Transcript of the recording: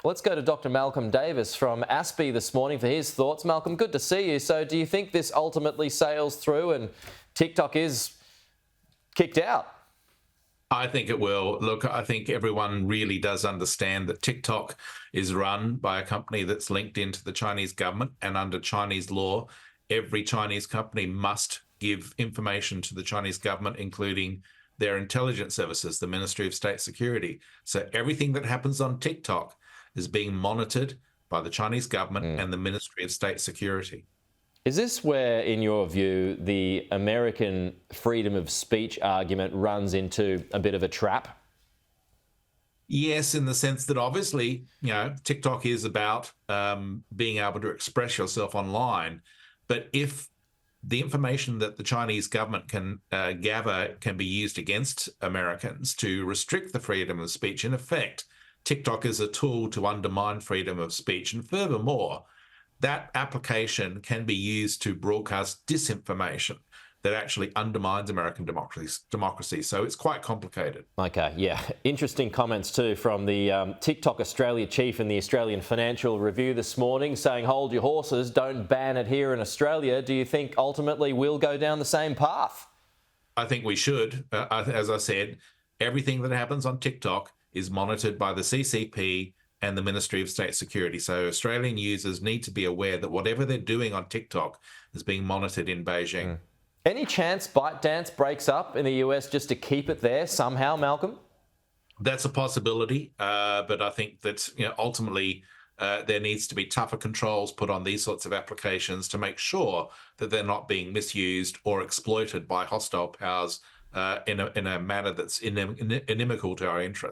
Let's go to Dr. Malcolm Davis from ASPI this morning for his thoughts. Malcolm, good to see you. So do you think this ultimately sails through and TikTok is kicked out? I think it will. Look, I think everyone really does understand that TikTok is run by a company that's linked into the Chinese government, and under Chinese law, every Chinese company must give information to the Chinese government, including their intelligence services, the Ministry of State Security. So everything that happens on TikTok is being monitored by the Chinese government and the Ministry of State Security. Is this where, in your view, the American freedom of speech argument runs into a bit of a trap? Yes, in the sense that obviously, TikTok is about being able to express yourself online. But if the information that the Chinese government can gather can be used against Americans to restrict the freedom of speech, in effect, TikTok is a tool to undermine freedom of speech. And furthermore, that application can be used to broadcast disinformation that actually undermines American democracy. So it's quite complicated. Okay, yeah. Interesting comments too from the TikTok Australia chief in the Australian Financial Review this morning, saying, hold your horses, don't ban it here in Australia. Do you think ultimately we'll go down the same path? I think we should. As I said, everything that happens on TikTok is monitored by the CCP and the Ministry of State Security. So Australian users need to be aware that whatever they're doing on TikTok is being monitored in Beijing. Any chance ByteDance breaks up in the US just to keep it there somehow, Malcolm? That's a possibility, but I think that ultimately there needs to be tougher controls put on these sorts of applications to make sure that they're not being misused or exploited by hostile powers in a manner that's inimical to our interests.